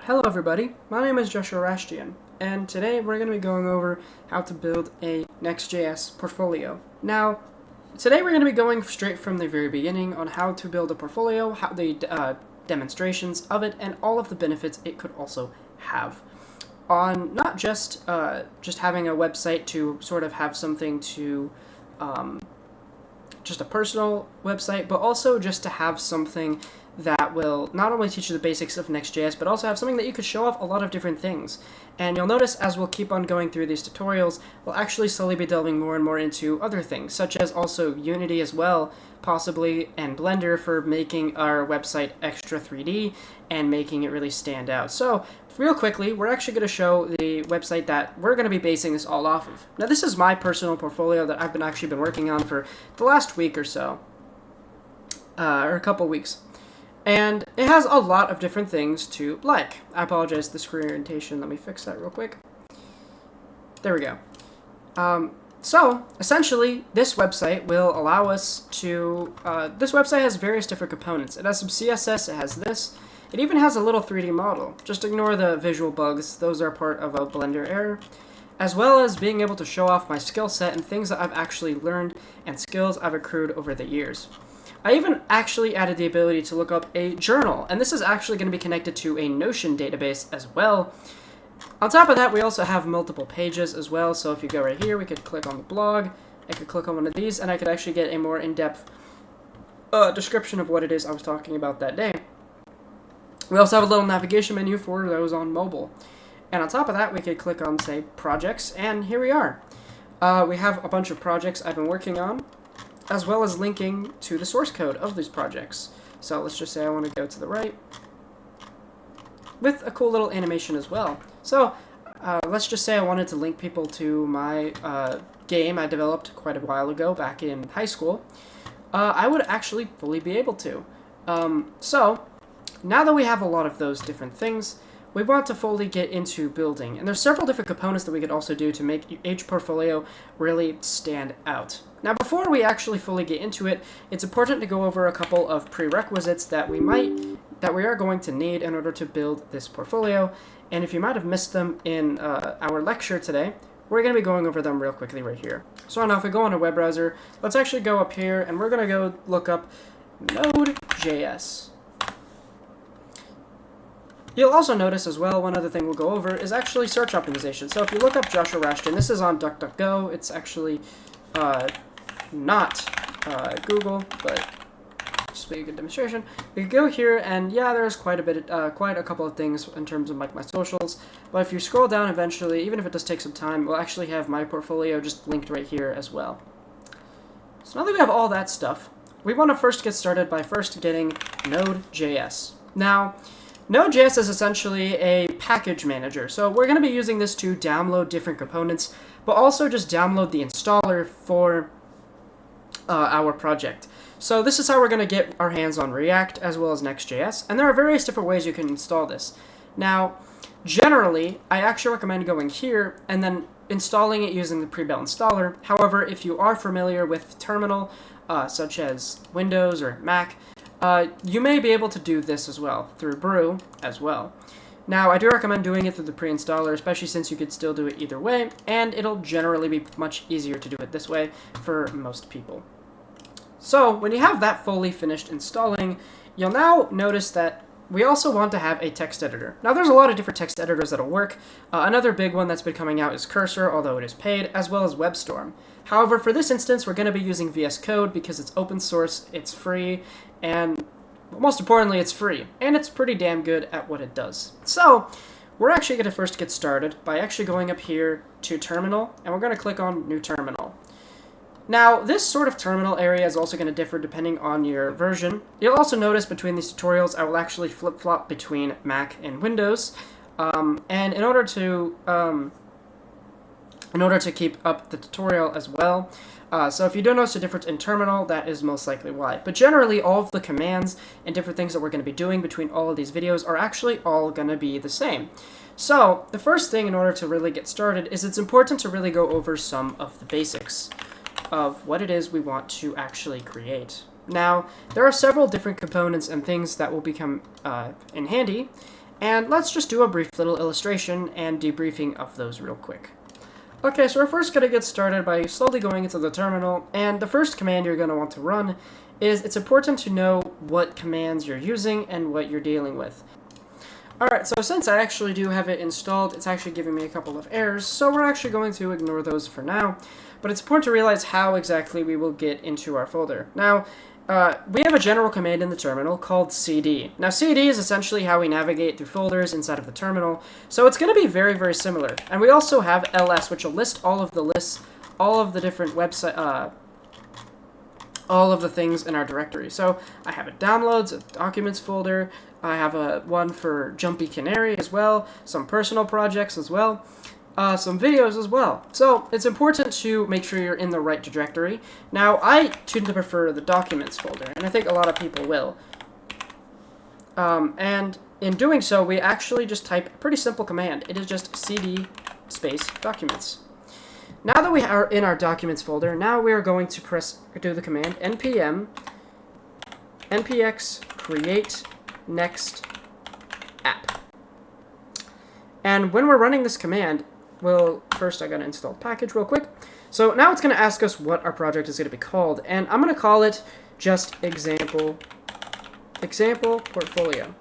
Hello everybody, my name is Joshua Rashtian, and today we're going to be going over how to build a NextJS portfolio. Now, today we're going to be going straight from the very beginning on how to build a portfolio, how the demonstrations of it, and all of the benefits it could also have. On not just having a website to sort of have something to, just a personal website, but also just to have something that will not only teach you the basics of Next.js, but also have something that you could show off a lot of different things. And you'll notice as we'll keep on going through these tutorials, we'll actually slowly be delving more and more into other things, such as also Unity as well, possibly, and Blender for making our website extra 3D and making it really stand out. So, real quickly, we're actually going to show the website that we're going to be basing this all off of. Now, this is my personal portfolio that I've actually been working on for the last week or so, or a couple weeks. And it has a lot of different things to like. I apologize for the screen orientation. Let me fix that real quick. There we go. So, essentially, this website will allow us to... this website has various different components. It has some CSS, it has this. It even has a little 3D model. Just ignore the visual bugs. Those are part of a Blender error. As well as being able to show off my skill set and things that I've actually learned and skills I've accrued over the years. I even actually added the ability to look up a journal, and this is actually going to be connected to a Notion database as well. On top of that, we also have multiple pages as well, so if you go right here, we could click on the blog, I could click on one of these, and I could actually get a more in-depth description of what it is I was talking about that day. We also have a little navigation menu for those on mobile. And on top of that, we could click on, say, projects, and here we are. We have a bunch of projects I've been working on, as well as linking to the source code of these projects. So let's just say I want to go to the right, with a cool little animation as well. So let's just say I wanted to link people to my game I developed quite a while ago, back in high school. I would actually fully be able to. So now that we have a lot of those different things, we want to fully get into building. And there's several different components that we could also do to make each portfolio really stand out. Now, before we actually fully get into it, it's important to go over a couple of prerequisites that we are going to need in order to build this portfolio. And if you might have missed them in our lecture today, we're going to be going over them real quickly right here. So now if we go on a web browser, let's actually go up here and we're going to go look up Node.js. You'll also notice as well, one other thing we'll go over is actually search optimization. So if you look up Joshua Rashtian, this is on DuckDuckGo. It's actually not Google, but just be a good demonstration. We could go here, and yeah, there's quite a couple of things in terms of like my socials. But if you scroll down eventually, even if it does take some time, we'll actually have my portfolio just linked right here as well. So now that we have all that stuff, we want to first get started by first getting Node.js. Now, Node.js is essentially a package manager, so we're going to be using this to download different components, but also just download the installer for our project. So this is how we're going to get our hands on React as well as Next.js, and there are various different ways you can install this. Now, generally, I actually recommend going here and then installing it using the pre-built installer. However, if you are familiar with terminal, such as Windows or Mac, you may be able to do this as well, through Brew as well. Now, I do recommend doing it through the pre-installer, especially since you could still do it either way, and it'll generally be much easier to do it this way for most people. So, when you have that fully finished installing, you'll now notice that we also want to have a text editor. Now, there's a lot of different text editors that'll work. Another big one that's been coming out is Cursor, although it is paid, as well as WebStorm. However, for this instance, we're going to be using VS Code because it's open source, it's free, and most importantly, it's free, and it's pretty damn good at what it does. So, we're actually going to first get started by actually going up here to Terminal, and we're going to click on New Terminal. Now, this sort of terminal area is also going to differ depending on your version. You'll also notice between these tutorials, I will actually flip-flop between Mac and Windows, and in order to keep up the tutorial as well. So if you don't notice a difference in terminal, that is most likely why. But generally, all of the commands and different things that we're going to be doing between all of these videos are actually all going to be the same. So the first thing in order to really get started is it's important to really go over some of the basics of what it is we want to actually create. Now, there are several different components and things that will become in handy, And let's just do a brief little illustration and debriefing of those real quick. Okay, so we're first going to get started by slowly going into the terminal, and the first command you're going to want to run is it's important to know what commands you're using and what you're dealing with. Alright, so since I actually do have it installed, it's actually giving me a couple of errors, so we're actually going to ignore those for now, but it's important to realize how exactly we will get into our folder. Now, we have a general command in the terminal called cd. Now, cd is essentially how we navigate through folders inside of the terminal, so it's going to be very, very similar. And we also have ls, which will list all of the different website, all of the things in our directory. So I have a downloads, a documents folder, I have one for Jumpy Canary as well, some personal projects as well, some videos as well. So it's important to make sure you're in the right directory. Now, I tend to prefer the documents folder, and I think a lot of people will. And in doing so, we actually just type a pretty simple command. It is just cd space documents. Now that we are in our documents folder, now we are going to do the command npm npx create next app. And when we're running this command, first I gotta install the package real quick. So now it's gonna ask us what our project is gonna be called, and I'm gonna call it just example portfolio.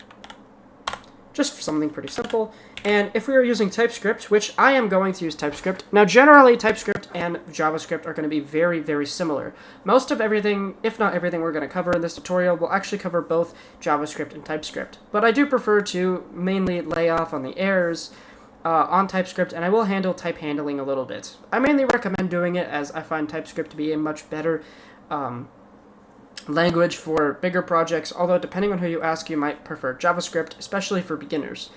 Just something pretty simple. And if we are using TypeScript, which I am going to use TypeScript, now generally TypeScript and JavaScript are going to be very, very similar. Most of everything, if not everything we're going to cover in this tutorial, will actually cover both JavaScript and TypeScript. But I do prefer to mainly lay off on the errors on TypeScript, and I will handle type handling a little bit. I mainly recommend doing it as I find TypeScript to be a much better language for bigger projects, although depending on who you ask, you might prefer JavaScript, especially for beginners.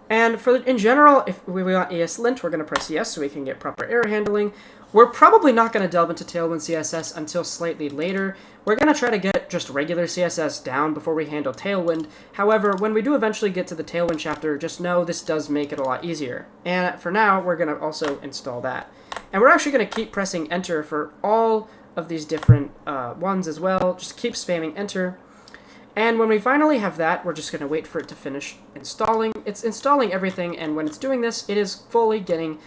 And in general, if we want ESLint, we're going to press yes so we can get proper error handling. We're probably not going to delve into Tailwind CSS until slightly later. We're going to try to get just regular CSS down before we handle Tailwind. However, when we do eventually get to the Tailwind chapter, just know this does make it a lot easier. And for now, we're going to also install that. And we're actually going to keep pressing enter for all of these different ones as well. Just keep spamming enter. And when we finally have that, we're just going to wait for it to finish installing. It's installing everything, and when it's doing this, it is fully getting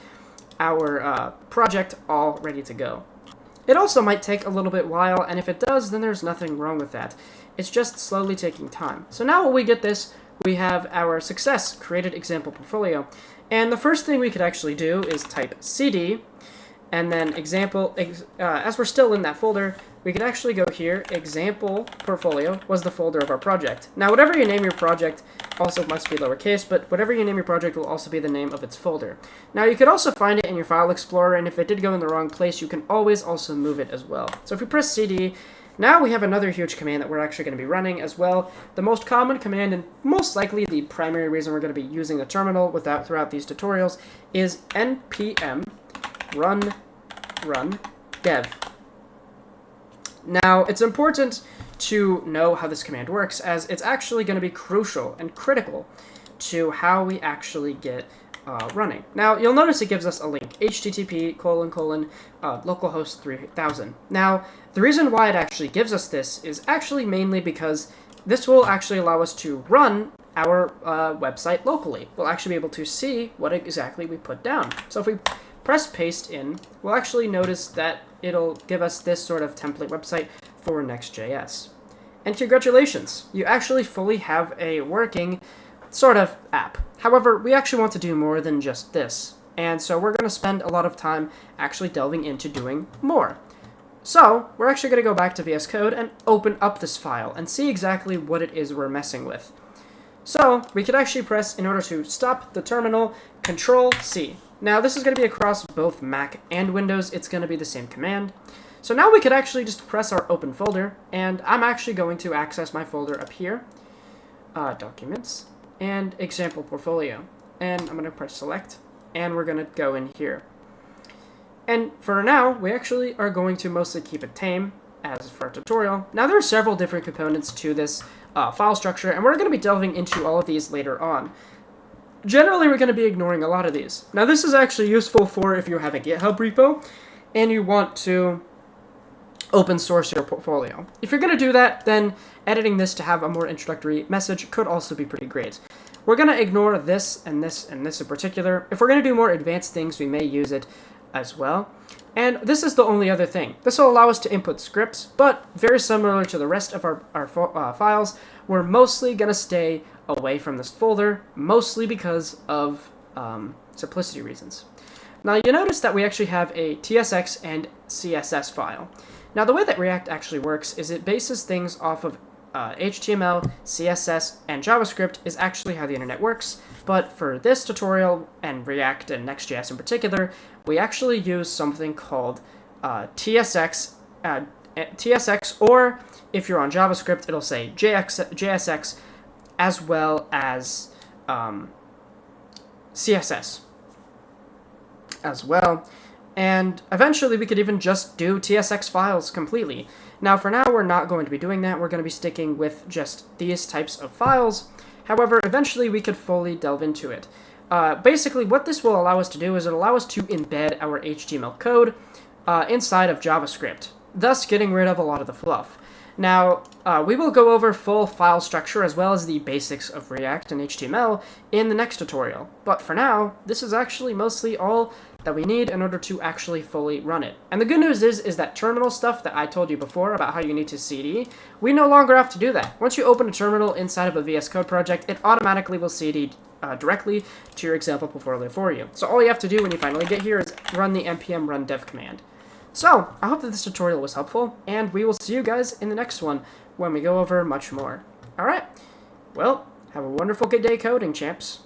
our project all ready to go. It also might take a little bit while, and if it does, then there's nothing wrong with that. It's just slowly taking time. So now when we get this, we have our success created example portfolio. And the first thing we could actually do is type cd, and then example, as we're still in that folder, we could actually go here, example portfolio was the folder of our project. Now, whatever you name your project also must be lowercase, but whatever you name your project will also be the name of its folder. Now, you could also find it in your file explorer, and if it did go in the wrong place, you can always also move it as well. So if we press cd, now we have another huge command that we're actually going to be running as well. The most common command, and most likely the primary reason we're going to be using the terminal throughout these tutorials, is npm run dev. Now, it's important to know how this command works, as it's actually going to be crucial and critical to how we actually get running. Now, you'll notice it gives us a link, http:// localhost 3000. Now, the reason why it actually gives us this is actually mainly because this will actually allow us to run our website locally. We'll actually be able to see what exactly we put down. So if we press paste in, we'll actually notice that it'll give us this sort of template website for NextJS. And congratulations, you actually fully have a working sort of app. However, we actually want to do more than just this, and so we're going to spend a lot of time actually delving into doing more. So we're actually going to go back to VS Code and open up this file and see exactly what it is we're messing with. So we could actually press, in order to stop the terminal, Control-C. Now, this is going to be across both Mac and Windows. It's going to be the same command. So now we could actually just press our open folder, and I'm actually going to access my folder up here, Documents, and Example Portfolio. And I'm going to press Select, and we're going to go in here. And for now, we actually are going to mostly keep it tame, as for our tutorial. Now, there are several different components to this file structure, and we're going to be delving into all of these later on. Generally, we're going to be ignoring a lot of these. Now, this is actually useful for if you have a GitHub repo and you want to open source your portfolio. If you're going to do that, then editing this to have a more introductory message could also be pretty great. We're going to ignore this and this and this in particular. If we're going to do more advanced things, we may use it as well. And this is the only other thing. This will allow us to input scripts, but very similar to the rest of our files, we're mostly going to stay away from this folder, mostly because of simplicity reasons. Now you notice that we actually have a TSX and CSS file. Now the way that React actually works is it bases things off of HTML, CSS, and JavaScript is actually how the internet works, but for this tutorial, and React and Next.js in particular, we actually use something called TSX, or if you're on JavaScript, it'll say JSX, as well as CSS as well. And eventually we could even just do TSX files completely. Now for now we're not going to be doing that, we're going to be sticking with just these types of files. However, eventually we could fully delve into it. Basically what this will allow us to do is it'll allow us to embed our HTML code inside of JavaScript, thus getting rid of a lot of the fluff. Now, we will go over full file structure as well as the basics of React and HTML in the next tutorial. But for now, this is actually mostly all that we need in order to actually fully run it. And the good news is that terminal stuff that I told you before about how you need to CD, we no longer have to do that. Once you open a terminal inside of a VS Code project, it automatically will CD directly to your example portfolio for you. So all you have to do when you finally get here is run the npm run dev command. So, I hope that this tutorial was helpful, and we will see you guys in the next one when we go over much more. Alright, well, have a wonderful good day coding, champs.